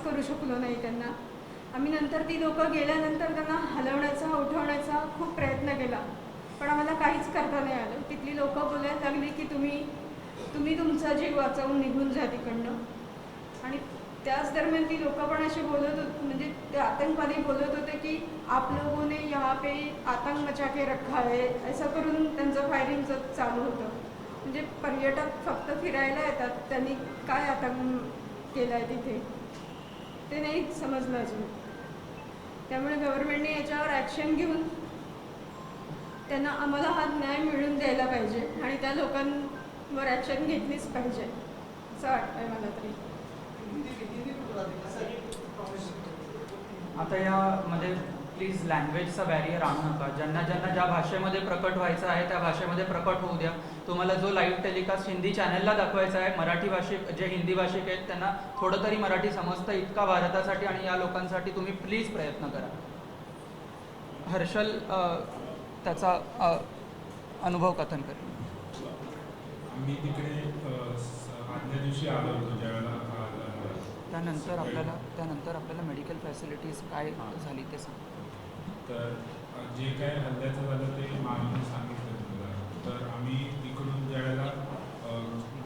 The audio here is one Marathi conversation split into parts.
करू शकलो नाही त्यांना. आम्ही नंतर ती लोकं गेल्यानंतर त्यांना हलवण्याचा उठवण्याचा खूप प्रयत्न केला, पण आम्हाला काहीच करता नाही आलं. तिथली लोकं बोलायला लागली की तुम्ही तुमचा जीव वाचवून निघून जा तिकडनं. आणि त्याच दरम्यान ती लोकं पण असे बोलत होते, म्हणजे ते आतंकवादी बोलत होते की आप लोगों ने यहाँ पे आतंक मचा के रखा है, असं करून त्यांचं फायरिंग चालू होतं. म्हणजे पर्यटक फक्त फिरायला येतात, त्यांनी काय आतंक केला आहे तिथे ते नाही समजलं अजून. त्यामुळे गव्हर्नमेंटने याच्यावर ॲक्शन घेऊन त्यांना आम्हाला हा न्याय मिळवून द्यायला पाहिजे आणि त्या लोकांवर ॲक्शन घेतलीच पाहिजे असं वाटतं आहे मला तरी. आता यामध्ये प्लीज लँग्वेजचा बॅरियर आणू नका. ज्यांना ज्यांना ज्या भाषेमध्ये प्रकट व्हायचं आहे त्या भाषेमध्ये प्रकट होऊ द्या. तुम्हाला जो लाईव्ह टेलिकास्ट हिंदी चॅनलला दाखवायचा आहे, मराठी भाषिक जे हिंदी भाषिक आहेत त्यांना थोडं तरी मराठी समजतं इतका भारतासाठी आणि या लोकांसाठी तुम्ही प्लीज प्रयत्न करा. हर्षल त्याचा अनुभव कथन करेल. मी तिकडे आदल्या दिवशी आलो होतो ज्यावेळेला त्यानंतर आपल्याला मेडिकल फॅसिलिटीज काय झाली ते सांग. तर जे काय हल्ल्याचं झालं ते मामीने सांगितलं तुला. तर आम्ही तिकडून ज्यावेळेला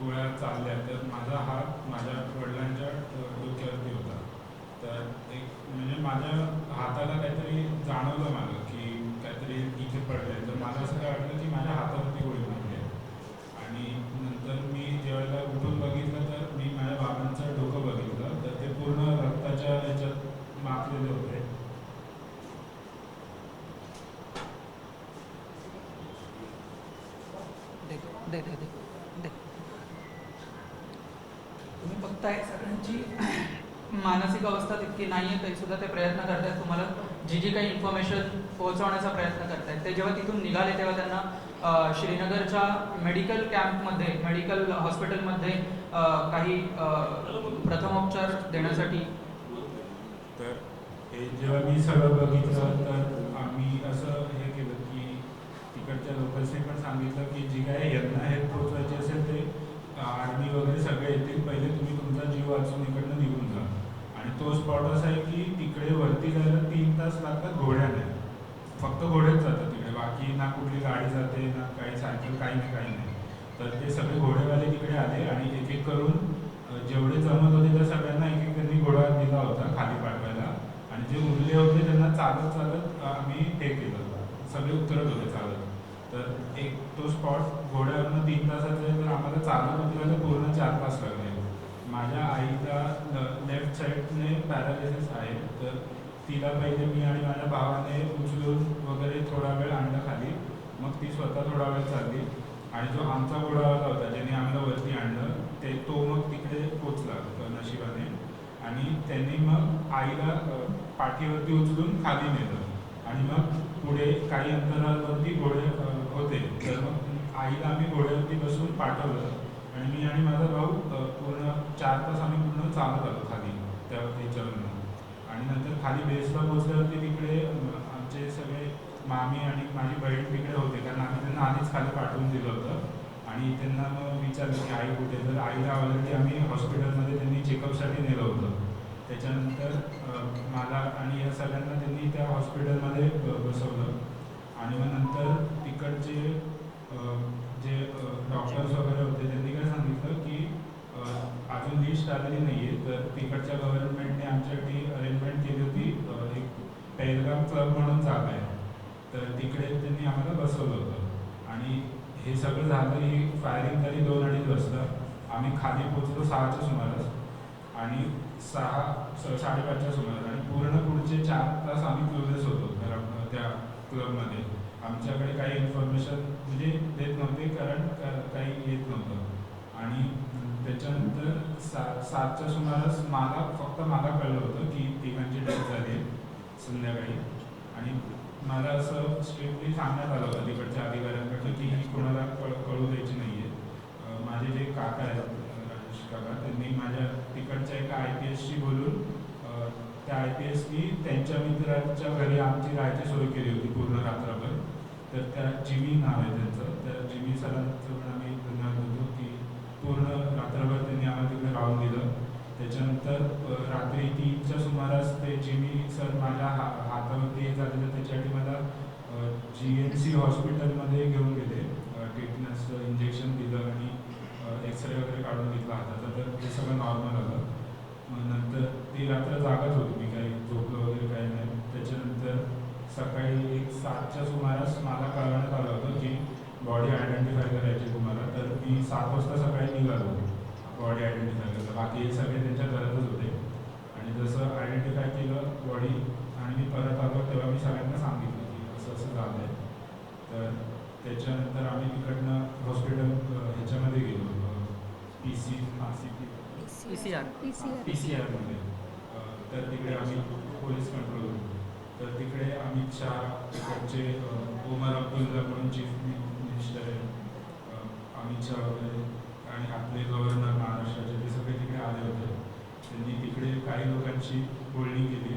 गोळ्या चालल्या तर माझा हात माझ्या वडिलांच्या डोक्यावरती होता. तर एक म्हणजे माझ्या हाताला काहीतरी जाणवलं मला की काहीतरी इथे पडलं आहे. तर मला असं काय वाटलं की माझ्या हातावरती गोळी मारली आहे. आणि नंतर मी ज्यावेळेला उठून बघितलं तर मी माझ्या बाबांचं डोकं बघितलं तर ते पूर्ण रक्ताच्या ह्याच्यात माखलेले होते. दे तुम्ही बघताय सगळ्यांची मानसिक अवस्था तितकी नाही आहे तरी सुद्धा ते प्रयत्न करतायत तुम्हाला जी काही इन्फॉर्मेशन पोहोचवण्याचा प्रयत्न करतायत. ते जेव्हा तिथून निघाले तेव्हा त्यांना श्रीनगरच्या मेडिकल कॅम्पमध्ये मेडिकल हॉस्पिटलमध्ये काही प्रथमोपचार देण्यासाठी. तर हे जेव्हा मी सगळं बघितलं तर आम्ही असं हे केलं की तिकडच्या लोकांनी पण सांगितलं की जी काय यांना हेल्प पोहोचवायची असेल ते आर्मी वगैरे सगळे येतील, पहिले तुम्ही तुमचा जीव वाचून इकडनं निघून जा. आणि तो स्पॉट असा आहे की तिकडे वरती जायला 3 तास लागतात घोड्याने. फक्त घोडेच जातात तिकडे, बाकी ना कुठली गाडी जाते ना काही सायकल काही नाही. तर ते सगळे घोडेवाले तिकडे आले आणि एक एक करून जेवढे जमत होते त्या सगळ्यांना एक एक त्यांनी घोडा दिला होता खाली पाठवायला. आणि जे उरले होते त्यांना चालत आम्ही हे केलं होतं, सगळे उतरत होते चालत. तर एक तो स्पॉट घोड्यावरनं 3 तासाचा आहे, तर आम्हाला चालत उतरायला पूर्ण 4 तास लागले. माझ्या आईला लेफ्ट साईडने पॅरालिसिस आहे. तर तिला पहिले मी आणि माझ्या भावाने उचलून वगैरे थोडा वेळ आणलं खाली. मग ती स्वतः थोडा वेळ चालली. आणि जो आमचा घोडावाला होता ज्याने आम्हाला वरती आणलं तो मग तिकडे पोचला नशिबाने. आणि त्यांनी मग आईला पाठीवरती उचलून खाली नेलं. आणि मग पुढे काही अंतरावरती घोडे होते, तर मग आईला आम्ही घोड्यावरती बसून पाठवलं. आणि मी आणि माझा भाऊ पूर्ण 4 तास आम्ही पूर्ण चालत आलो खाली त्या ह्याच्यावरनं. आणि नंतर खाली बेसला पोचल्यावरती तिकडे आमचे सगळे मामी आणि माझी बहीण तिकडे होते, कारण आम्ही त्यांना आधीच खाली पाठवून दिलं होतं. आणि त्यांना मग विचारलं की आई कुठे. तर आईला ऑलरेडी आम्ही हॉस्पिटलमध्ये त्यांनी चेकअपसाठी नेलं होतं. त्याच्यानंतर मला आणि या सगळ्यांना त्यांनी त्या हॉस्पिटलमध्ये बसवलं. आणि मग नंतर तिकडचे जे डॉक्टर्स वगैरे होते त्यांनी काय सांगितलं की अजून लिस्ट आलेली नाही आहे. तर तिकडच्या गव्हर्नमेंटने आमच्यासाठी अरेंजमेंट केली होती, एक पेहलगाम क्लब म्हणून जागा आहे, तर तिकडे त्यांनी आम्हाला बसवलं होतं. आणि हे सगळं झालं, ही फायरिंग झाली 2-2.5 वाजता. आम्ही खाली पोचलो 6च्या सुमारास आणि 6-5:30च्या सुमारास. आणि पूर्ण पुढचे 4 तास आम्ही क्लोजेस होतो त्या क्लबमध्ये. आमच्याकडे काही इन्फॉर्मेशन म्हणजे देत नव्हते, कारण काही येत नव्हतं. आणि त्याच्यानंतर 7च्या सुमारास फक्त मला कळलं होतं की तिघांची डेथ झाली संध्याकाळी. आणि मला असं स्ट्रिक्टली सांगण्यात आलं होतं तिकडच्या अधिकाऱ्यांकडनं की ही कोणाला कळू द्यायची नाही आहे. माझे जे काका आहेत राजेश काका, त्यांनी माझ्या तिकडच्या एका IPSशी बोलून त्या IPSनी त्यांच्या मित्राच्या घरी आमची राहायची सोय केली होती पूर्ण रात्रभर. तर त्या जिमी नाव आहे त्यांचं, त्या जिमी सरांचं पण आम्ही धन्यवाद देतो की पूर्ण रात्रभर त्यांनी आम्हाला तिकडे राहून दिलं. त्याच्यानंतर रात्री 3च्या सुमारास ते जिमी सर माझ्या हातावरती हे झालेलं त्याच्यासाठी मला GNC हॉस्पिटलमध्ये घेऊन गेले. टिटनसचं इंजेक्शन दिलं आणि एक्सरे वगैरे काढून घेतला हाताचा, तर ते सगळं नॉर्मल आलं. मग नंतर ती रात्र जागाच होती, मी काही झोपलं वगैरे काही नाही. त्याच्यानंतर सकाळी 7च्या सुमारास मला कळवण्यात आलं होतं की बॉडी आयडेंटिफाय करायची तुम्हाला, तर मी 7 वाजता सकाळी निघालो बॉडी आयडेंटिफाय करायला. बाकी हे सगळे त्यांच्या घरातच होते आणि जसं आयडेंटिफाय केलं बॉडी आणि मी परत आलो तेव्हा मी सगळ्यांना सांगितलं की असं असं झालं आहे. तर त्याच्यानंतर आम्ही तिकडनं हॉस्पिटल ह्याच्यामध्ये गेलो, PCR मध्ये. तर तिकडे आम्ही पोलीस कंट्रोल होतो. तर तिकडे अमित शहा, तिकडचे ओमर अब्दुल्ला म्हणून चीफ मिनिस्टर आहे, अमित शहा वगैरे, आणि आपले गव्हर्नर महाराष्ट्राचे, ते सगळे तिकडे आले होते. त्यांनी तिकडे काही लोकांची बोलणी केली.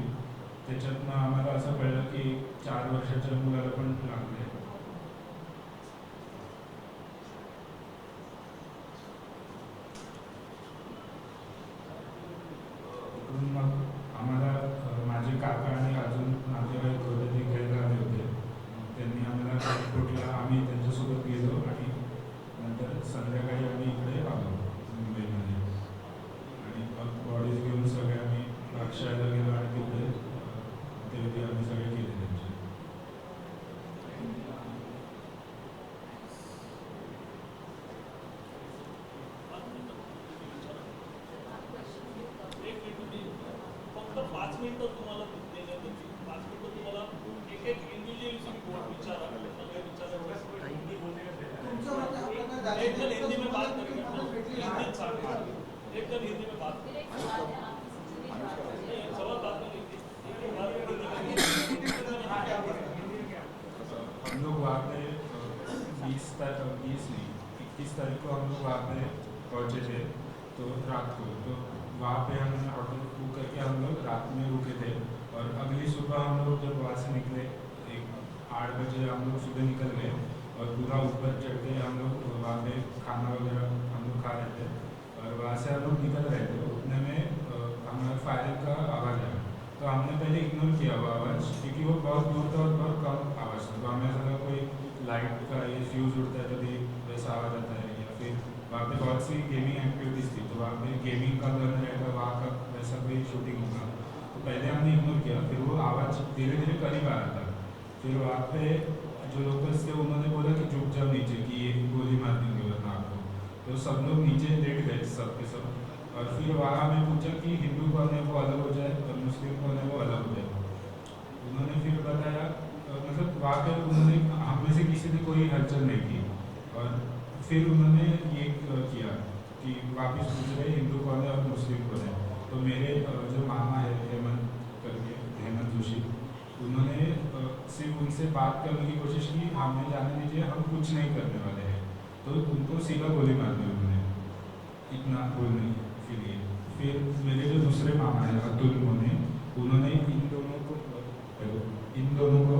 त्याच्यातनं आम्हाला असं कळलं की 4 वर्षाच्या मुलाला पण लागले. मग आम्हाला माझे काका आणि अजून नातेवाईक होते ते घ्यायला आले होते. त्यांनी आम्हाला एअरपोर्टला, आम्ही त्यांच्यासोबत गेलो आणि नंतर संध्याकाळी आम्ही इकडे आलो मुंबईमध्ये. आणि मग बॉडीज घेऊन सगळे आम्ही अक्षयला गेलो आणि तिकडे ते आम्ही सगळे केले त्यांचे. फक्त 5 मिनिटं तुम्हाला देण्यात येतील. 5 मिनिटं तुम्हाला एक इंडिव्हिज्युअली विचारा, एक जण हिंदी में बात करेगा, हिंदी सांगेगा, एक जण हिंदी में बात करेगा, सवाल बात नहीं हिंदी हम लोग वहाँ पे 21 तारीख को हम लोग वहाँ पे पहुँचे थे, तो रात को, तो वहाँ पे हमने ऑटो बुक करके हम लोग रात में रुके थे. और अगली सुबह हम लोग जब वहाँ से निकले, 8 बजे हम लोग सुबह निकल गए और पूरा ऊपर चढ़ के हम लोग वहाँ पे खाना वगैरह हम लोग खा रहे थे. और वहाँ से हम लोग निकल रहे थे, उतने में हमारा फायरिंग का आवाज़ आया. तो हमने पहले इग्नोर किया वो आवाज़, क्योंकि वो बहुत दूर था और बहुत कम आवाज़ था. तो हमें लगा कोई लाइट का ये फ्यूज़ उड़ता है तभी वैसा आवाज़ आता है, या फिर वहाँ पे बहुत सी गेमिंग एक्टिविटीज़ थी, तो वहाँ पे गेमिंग का घर रहेगा, वहाँ का वैसा कोई शूटिंग होगा. तो पहले हमने इग्नोर किया, फिर वो आवाज़ धीरे धीरे करीब आ रहा था. फिर वहाँ पे जो लोकल्स थे उन्होंने बोला कि झुक जाओ नीचे, कि ये गोली मार देंगे वरना आपको. तो सब लोग नीचे लेट गए सब के सब. और फिर वहाँ हमें पूछा कि हिंदू कौन है वो अलग हो जाए और मुस्लिम कौन है वो अलग हो जाए. उन्होंने फिर बताया, मतलब वहाँ पे उन्होंने हम में से किसी ने कोई हलचल नहीं की. और फिर उन्होंने ये किया कि वापस पूछ रहे हिंदू कौन है और मुस्लिम कौन है. तो मेरे जो मामा है हेमंत करके, हेमंत जोशी, उन्होंने सिर्फ उनसे बात करने की कोशिश की, हमें जाने दीजिए, हम कुछ नहीं करने वाले हैं. तो उनको सीधा गोली मार दी उन्होंने, इतना बोलने के लिए. फिर मेरे जो दूसरे मामा हैं अतुल मोने, उन्होंने इन दोनों को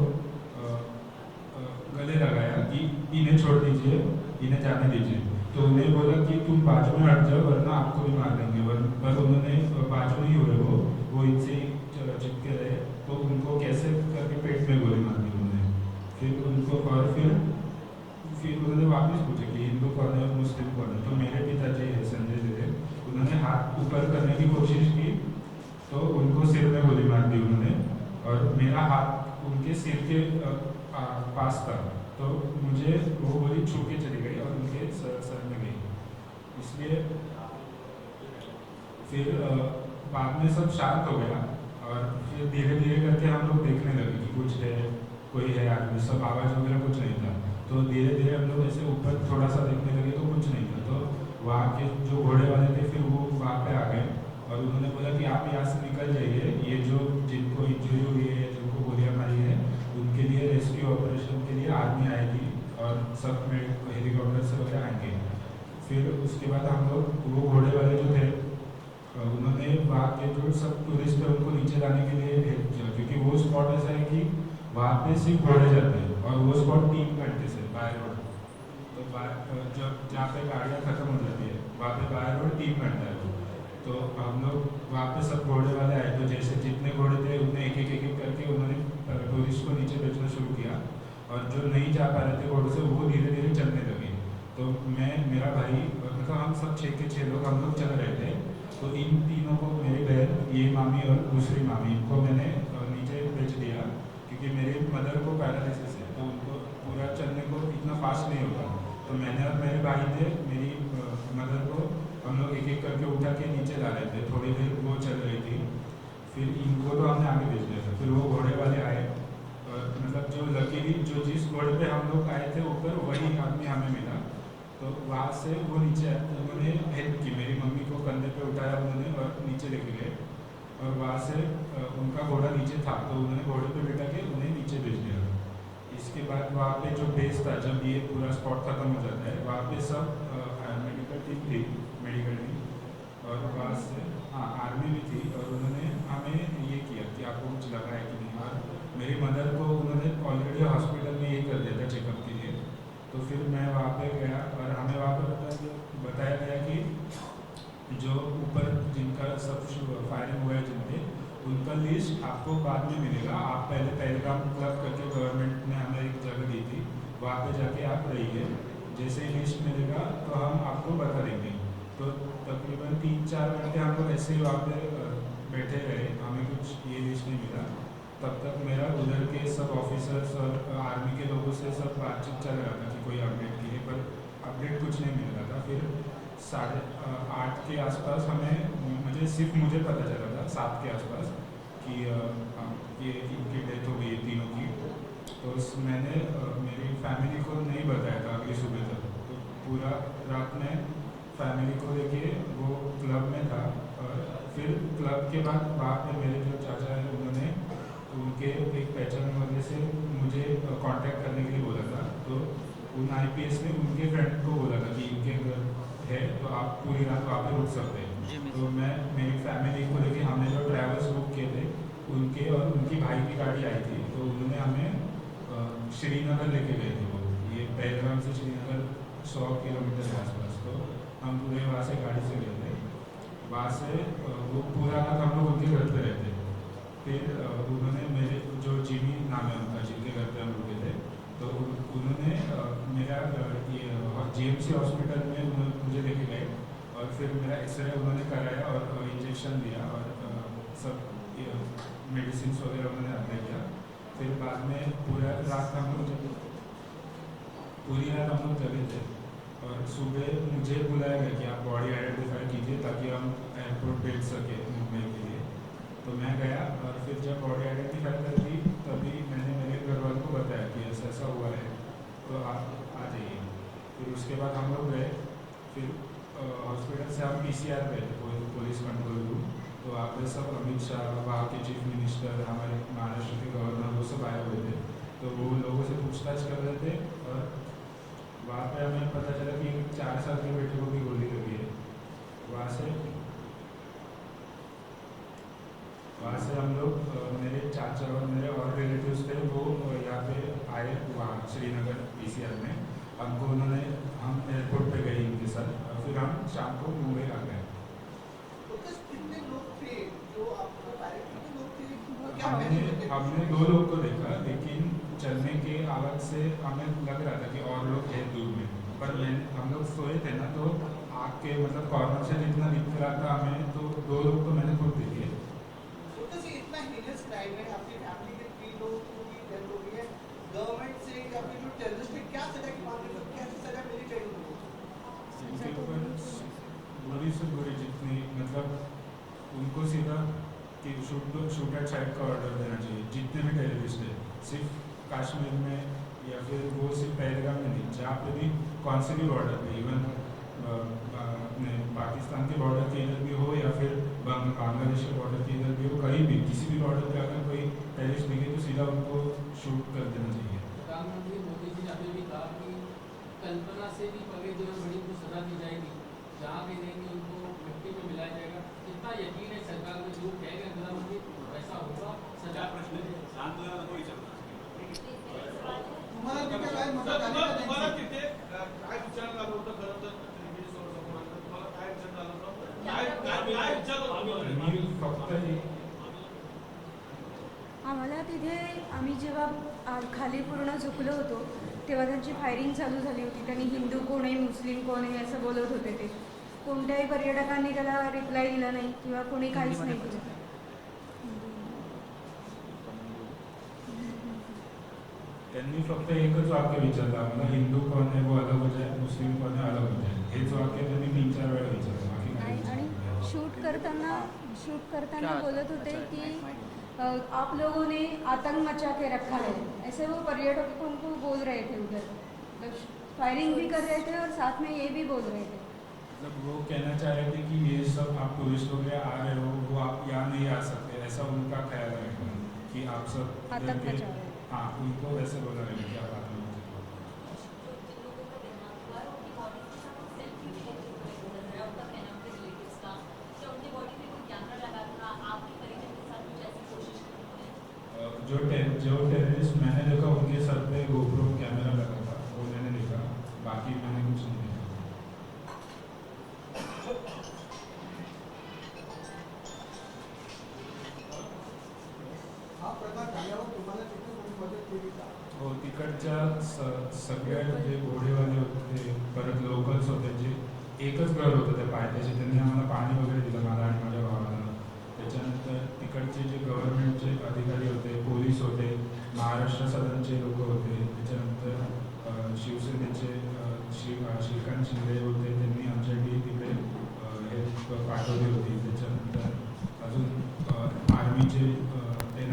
गले लगाया कि इन्हें छोड़ दीजिए, इन्हें जाने दीजिए. तो उन्हें बोला कि तुम बाजू में हट जाओ वरना आपको भी मार देंगे. पर उन्होंने बाजू नहीं हुए, वो इनसे चिपके रहे. तो उनको कैसे करके पेट में गोली मार दी उन्होंने. फिर उनको और फिर उन्होंने वापस पूछा कि हिंदू कौन है और मुस्लिम कौन है. तो मेरे पिताजी है संजय जी, उन्होंने हाथ ऊपर करने की कोशिश की तो उनको सिर में गोली मार दी उन्होंने. और मेरा हाथ उनके सिर के पास था, तो मुझे वो गोली छू के चली गई और उनके सर में गई. इसलिए फिर बाद में सब शांत हो गया. और फिर धीरे धीरे करके हम लोग देखने लगे कि कुछ है, कोई है आदमी. सब आवाज़ वगैरह कुछ नहीं था. तो धीरे धीरे हम लोग ऐसे ऊपर थोड़ा सा देखने लगे तो कुछ नहीं था. तो वहाँ के जो घोड़े वाले थे फिर वो वहाँ पे आ गए और उन्होंने बोला कि आप यहाँ से निकल जाइए, ये जो जिनको इंजरी हुई है, जिनको गोलियाँ मारी है, उनके लिए रेस्क्यू ऑपरेशन के लिए आर्मी आएगी और सब में हेलीकॉप्टर से वगैरह आएंगे. फिर उसके बाद हम लोग वो घोड़े वाले जो थे उन्होंने वहाँ के जो सब टूरिस्ट है उनको नीचे लाने के लिए हेल्प किया, क्योंकि वो स्पॉट ऐसा है कि वहाँ पे सिर्फ घोड़े जाते हैं और वो स्पॉट 3 घंटे से बाय रोड. तो जब जहाँ पे गाड़ियाँ खत्म हो जाती है वहाँ पे बाय रोड 3 घंटा है. तो हम लोग वहाँ पे सब घोड़े वाले आए, तो जैसे जितने घोड़े थे उन्हें एक एक करके उन्होंने टूरिस्ट को नीचे भेजना शुरू किया, और जो नहीं जा पा रहे थे घोड़े से वो धीरे धीरे चलने लगे। तो मैं, मेरा भाई, मतलब हम सब 6 के 6 लोग हम लोग चल रहे थे। तो इन तीनों को, मेरी बहन, ये मामी और दूसरी मामी, इनको मैंने नीचे भेज दिया क्योंकि मेरी मदर को पैरालिसिस है, तो उनको पूरा चलने को इतना फास्ट नहीं होता। तो मैंने और मेरे भाई ने मेरी मदर को हम लोग एक एक करके उठा के नीचे ला रहे थे। थोड़ी देर वो चल रही थी, फिर इनको तो हमने आगे भेज दिया था। फिर वो घोड़े वाले आए, मतलब जो लकीली जो जिस घोड़े पे हम लोग आए थे ऊपर, वही आदमी हमें मिला। तो वहाँ से वो नीचे उन्होंने हेल्प की, मेरी मम्मी को कंधे पे उठाया उन्होंने और नीचे लेके गए, और वहाँ से उनका घोड़ा नीचे था तो उन्होंने घोड़े पे बिठा के उन्हें नीचे भेज दिया। इसके बाद वहाँ पे जो बेस था, जब ये पूरा स्पॉट खत्म हो जाता है, वहाँ पे सब मेडिकल टीम थी, मेडिकल टीम, और वहाँ से हाँ आर्मी भी थी, और उन्होंने हमें ये किया कि आपको कुछ लगा है कि नहीं। और मेरी मदर को उन्होंने ऑलरेडी हॉस्पिटल में ये कर दिया था चेकअप के लिए। तो फिर मैं वहाँ पे गया और हमें वहाँ पे बताया गया कि जो ऊपर जिनका सब फायरिंग हुआ है जिनके, उनका लिस्ट आपको बाद में मिलेगा। आप पहले पहलगाम क्लब करके गवर्नमेंट ने हमें एक जगह दी थी, वहाँ पे जाके आप रहिए, जैसे ही लिस्ट मिलेगा तो हम आपको बता देंगे। तो तकरीबन 3-4 घंटे हम लोग ऐसे ही वहाँ पे बैठे रहे, हमें कुछ ये लिस्ट नहीं मिला। तब तक मेरा उधर के सब ऑफिसर्स और आर्मी के लोगों से सब बातचीत चल रहा था कि कोई अपडेट के लिए, पर अपडेट कुछ नहीं मिल रहा था। फिर 8:30 के आसपास मुझे पता चला था 7 के आसपास कि ये इनकी डेथ हो गई है, तीनों की। तो मैंने मेरी फैमिली को नहीं बताया था अगली सुबह तक। तो पूरा रात में फैमिली को लेके वो क्लब में था, और फिर क्लब के बाद वहाँ पे मेरे जो चाचा हैं उन्होंने उनके एक पहचान वाले से मुझे कांटेक्ट करने के लिए बोला था। तो उन आईपीएस ने उनके फ्रेंड को बोला था कि इनके घर है तो आप पूरी रात वहाँ पे रुक सकते हैं। तो मैं, मेरी फैमिली को लेके हमने जो ट्रैवल्स बुक किए थे, उनके और उनकी भाई की गाड़ी आई थी, तो उन्होंने हमें श्रीनगर लेके गए थे। वो ये पहलगाम से श्रीनगर 100 किलोमीटर के आसपास। तो हम पूरे वहाँ से गाड़ी से गए थे। वहाँ से वो पूरा रात हम लोग उनके घर पे रहते। फिर उन्होंने मेरे जो जिमी नाम है उनका, जिनके घर पे हम रुके थे, तो उन्होंने मेरा ये जीएमसी हॉस्पिटल में मुझे लेके गए, और फिर मेरा एक्सरे उन्होंने कराया और इंजेक्शन दिया और सब मेडिसिन वगैरह उन्होंने अप्लाई किया। फिर बाद में पूरी रात हम लोग जगे थे, और सुबह मुझे बुलाया गया कि आप बॉडी आइडेंटिफाई कीजिए ताकि हम एयरपोर्ट भेज सके मुंबई के लिए। तो मैं गया, और फिर जब बॉडी आइडेंटिफाई कर दी तभी मैंने मेरे घर वालों को बताया कि ऐसा ऐसा हुआ है, तो आप आ जाइए। फिर उसके बाद हम लोग गए। फिर हॉस्पिटल से हम पीसीआर गए थे, पुलिस कंट्रोल रूम। तो वहाँ पे सब अमित शाह, वहाँ के चीफ मिनिस्टर, हमारे महाराष्ट्र के गवर्नर, वो सब आए हुए थे। तो वो लोगों से पूछताछ कर रहे थे, और वहाँ पे हमें पता चला कि 4 साल के बेटे को भी गोली लगी है। वहाँ से हम लोग, मेरे चाचा और मेरे और रिलेटिव्स थे, वो यहाँ पे आए वहाँ श्रीनगर पीसीआर में। हमको उन्होंने, हम एयरपोर्ट पे गए इनके साथ, और फिर हम शाम को मुंबई आ गए। हमने 2 लोग को देखा, लेकिन चलने के आवाज़ से हमें लग रहा था कि और लोग हैं दूर में, पर हम लोग सोए थे ना, तो आग के मतलब कॉर्नर से जितना दिख रहा था हमें, तो 2 लोग तो मैंने खुद देखे। गवर्नमेंट से या फिर जो टेररिस्ट है क्या सजा की मांग है, कैसी सजा मिलनी चाहिए उनको? इनके ऊपर बुरी से बुरी जितनी, मतलब उनको सीधा कि शूट एट साइड का ऑर्डर देना चाहिए। जितने भी टेररिस्ट है, सिर्फ कश्मीर में या फिर वो सिर्फ पहलगाम में नहीं, जहाँ पे भी कौन से भी बॉर्डर पे, इवन अपने पाकिस्तान के बॉर्डर के इधर भी हो या फिर बांग्लादेश के बॉर्डर के इधर भी हो, कहीं भी किसी भी बॉर्डर पे अगर कोई टेररिस्ट दिखे तो सीधा उनको शूट कर देना चाहिए। प्रधानमंत्री मोदी जी ने अभी भी कहा कि कल्पना से भी परे जो है बड़ी को सजा दी जाएगी, जहाँ भी देंगे उनको मिट्टी में मिलाया जाएगा। कितना यकीन है सरकार में जो कहेगा प्रधानमंत्री वैसा होगा? सजा प्रश्न तुम्हाला तिथे काय विचार आलं होतं खरं तर? तुम्हाला काय विचार आलं होतं? काय आम्हाला तिथे आम्ही जेव्हा खाली पूर्ण झुकलो होतो तेव्हा त्यांची फायरिंग चालू झाली होती. त्यांनी हिंदू कोण आहे, मुस्लिम कोण आहे असं बोलत होते ते. कोणत्याही पर्यटकांनी त्याला रिप्लाय दिला नाही किंवा कोणी काहीच नाही केलं. त्यांनी फक्त एकच वाक्य विचारलं आम्हाला, हिंदू कौन है वो अलग हो जाए, मुस्लिम कौन है अलग हो जाए. हेच वाक्य त्यांनी 3-4 वेळा विचारलं. बाकी काही आणि विचारलं नाही. शूट करताना बोलत होते कि आप लोगों ने आतंक मचा के रखा है, ऐसे वो पर्यटकों को बोल रहे थे उधर. फायरिंग भी कर रहे थे और साथ में ये भी बोल रहे थे. मतलब वो कहना चाह रहे थे कि ये सब आप टूरिस्ट लोग यहाँ आ रहे हो, वो आप यहाँ नहीं आ सकते, ऐसा उनका ख्याल है कि आप सब आतंक मचा रहे हैं. हाँ, उनको वैसे बोला रहे कि आप आतंक मचा. जो टेररिस्ट मैंने देखा उनके सर पे गोप्रो कैमरा लगा था, वो मैंने देखा. बाकी मैंने कुछ नहीं देखा. हा प्रकार झाल्यावर तुम्हाला तिथे कोणी मदत केली का? हो, तिकडच्या सगळ्या जे घोडेवाले होते, परत लोकल्स होते, जे एकच घर होतं त्या पायथ्याचे, त्यांनी आम्हाला पाणी वगैरे दिलं, मला आणि माझ्या भावाला. त्याच्यानंतर तिकडचे जे गव्हर्नमेंटचे अधिकारी होते, पोलीस होते, महाराष्ट्र सदनचे लोक होते, त्याच्यानंतर शिवसेनेचे श्रीकांत शिंदे होते, त्यांनी आमच्यासाठी तिकडे हे पाठवली होती. त्याच्यानंतर अजून आर्मीचे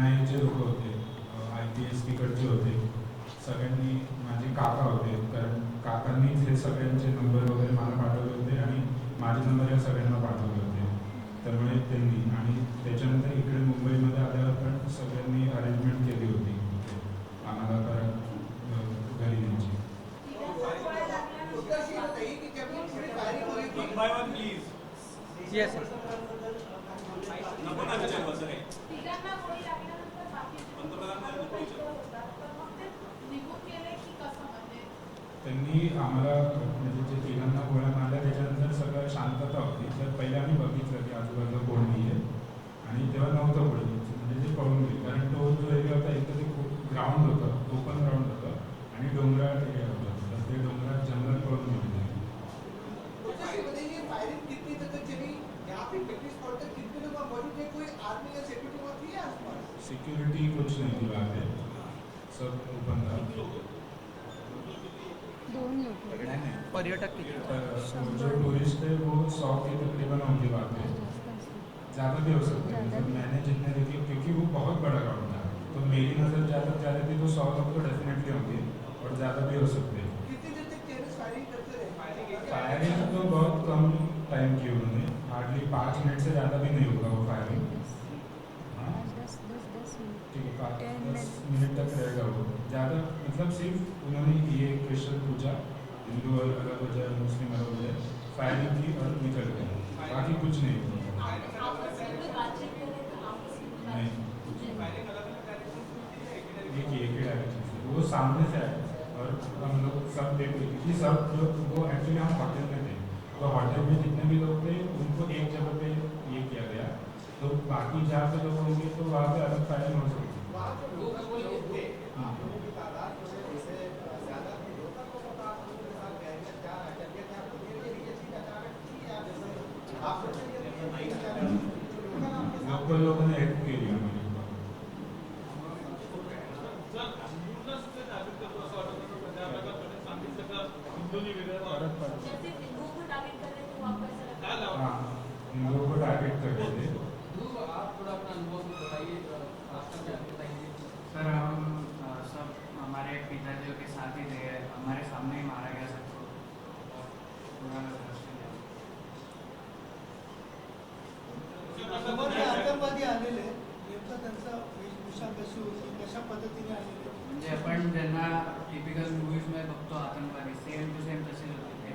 NIAचे लोक होते, IPS तिकडचे होते. सगळ्यांनी माझे काका होते, कारण काकांनीच हे सगळ्यांचे नंबर वगैरे मला पाठवले होते आणि माझे नंबर या सगळ्यांना पाठवले होते. त्यामुळे त्यांनी, आणि त्याच्यानंतर इकडे मुंबईमध्ये आल्यावर पण सगळ्यांनी अरेंजमेंट केली होती आम्हाला परत घरी न्यायची. उत्तरशी होती की त्यांनी पुढे फायरिंग होती. One by one, please. Yes नको ना त्याच्यावर असं काही. तिघांना गोळी लागल्यानंतर बाकी पंतप्रधानांना नको विचारू. होता, पण मग ते निघून गेले की कसं म्हणजे? त्यांनी आम्हाला म्हणजे जे तिघांना गोळ्या मारल्या त्याच्यानंतर सगळं शांतता होती. तर पहिले आम्ही बघितलं की आजूबाजूला कोण नाही आहे, आणि तेव्हा नव्हतं कोणी, म्हणजे ते पळून गेले. कारण तो जो एरिया होता एक तर ते खूप ग्राउंड होतं, ओपन ग्राउंड होतं आणि डोंगराळ एरिया होता. तर ते डोंगरात जंगलात पळून गेले. उत्तरशी मध्ये ये फायरिंग कितनी तक चली? यहाँ पे पिकनिक स्पॉट तक कितने लोग मौजूद थे? कोई आर्मी या सिक्योरिटी वहाँ थी आसपास? सिक्योरिटी कुछ नहीं थी वहाँ पे, सब ओपन था. 2 लोक. पर्यटक किती होते? जो टूरिस्ट थे वो 100 के तकरीबन होंगे वहाँ पे, ज़्यादा भी हो सकते हैं. मतलब मैंने जितने देखे, क्योंकि वो बहुत बड़ा ग्राउंड था, तो मेरी नज़र जहाँ तक जा रही थी तो 100 लोग तो डेफिनेटली होंगे और ज़्यादा भी हो सकते हैं. कितनी देर तक टेररिस्ट फायरिंग करते रहे? फायरिंग तो बहुत कम टाइम की उन्होंने, हार्डली 5 मिनट से ज़्यादा भी नहीं होगा वो फायरिंग. हाँ, 10 मिनिट. ठीक है, 10 5-10 मिनट तक रहेगा वो. ज़्यादा मतलब सिर्फ उन्होंने ये क्वेश्चन पूछा, हिंदू अलग हो जाए, मुस्लिम अलग हो जाए, फायरिंग की और निकल गए. बाकी कुछ नहीं. नहीं, एक ही डायरेक्शन से वो सामने से आए और हम लोग सब देख रहे थे कि सब जो वो एक्चुअली हम होटल में थे, तो होटल में जितने भी लोग थे उनको एक जगह पे ये किया गया. तो बाकी जहाँ पे लोग होंगे तो वहाँ पे अलग फायरिंग हो सकती है. वहाँ जो लोग थे, हाँ, लोगों की तादाद जो है इससे ज़्यादा थी. लोगों को पता उनके साथ गैंगरेप क्या चलिए क्या ये चीज़ अचानक थी या जैसे आप लोकल लोगों ने हेल्प केली आम्हाला. जर पूर्णच ते टार्गेट करतो असं वाटत होतं, पण त्या प्रकारे सांगितलं का हिंदूंनी वेगळं परत परत जैसे हिंदुओं को टारगेट कर रहे थे वहाँ पर ऐसा लगता काय है. लावा? हाँ, इन लोगों को टारगेट कर रहे थे. ध्रुव, आप थोड़ा अपना अनुभव बताइए, रास्ता क्या बताइए. सर हम सब हमारे पिताजियों के साथ ही थे, हमारे सामने ही मारा गया सबको. पूरा समोर जे आतंकवादी आलेले नेमकं त्यांचा वेशभूषा कशी होती, कशा पद्धतीने आलेले? म्हणजे आपण ज्यांना टिपिकल मूवीजमध्ये बघतो आतंकवादी, सेम टू सेम तसेच होते ते.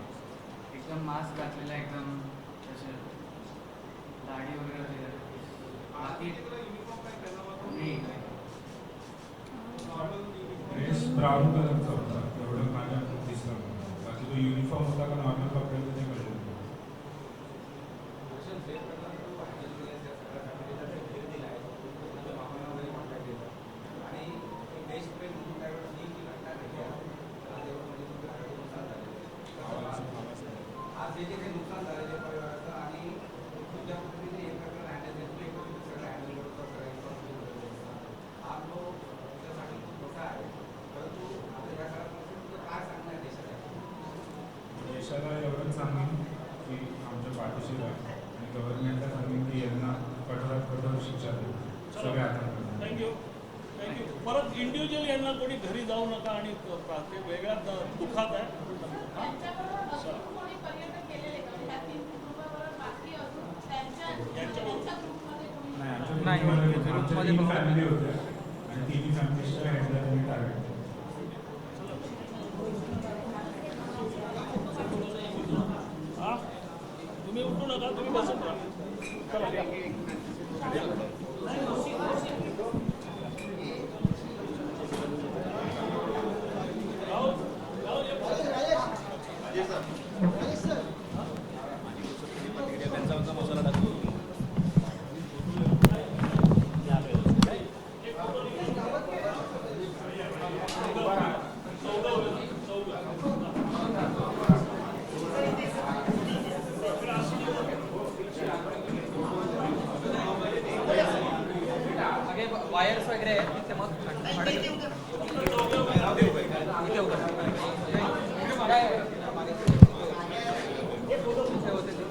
एकदम मास्क घातलेला, एकदम तसे दाढी वगैरे होती त्याची. बाकी नाही. ड्रेस ब्राऊन कलरचा होता, एवढं माझ्या दिसलं. बाकी तो युनिफॉर्म होता का नॉर्मल कपडे होते ते कळलं. आवश्यक आहे आणि गव्हर्नमेंटला सांगेन की यांना कठोरात कठोर शिक्षा देईल सगळ्या हातांना. थँक्यू. परत इंडिव्हिज्युअल यांना कोणी घरी जाऊ नका आणि ते वेगळ्या दुःखात आहे. त्यांच्याबरोबर अजून कोणी पर्यटक गेलेले का? ह्या 3 कुटुंबाबरोबर बाकी अजून त्यांच्या ग्रुपमध्ये कोणी नाही नाही, आमच्या ग्रुपमध्ये तीन फक्त- फॅमिली होत्या आणि तिन्ही फॅमिलीच्या हँडला त्यांनी टार्गेट केलं. हा तुम्ही उठू नका, तुम्ही बसून राहा. चला या. राहुल, राहुल, ये. मागे वायर्स वगैरे आहेत तिथे मग इथे उभं राहा. काय आहे? इथे होते ते.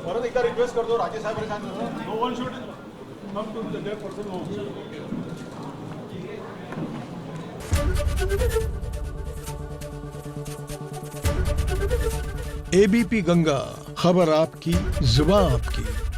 परत एकदा रिक्वेस्ट करतो राजे साहेबांनी सांगितलं No one should come to their person home. ABP Ganga, खबर आपकी जुबान आपकी.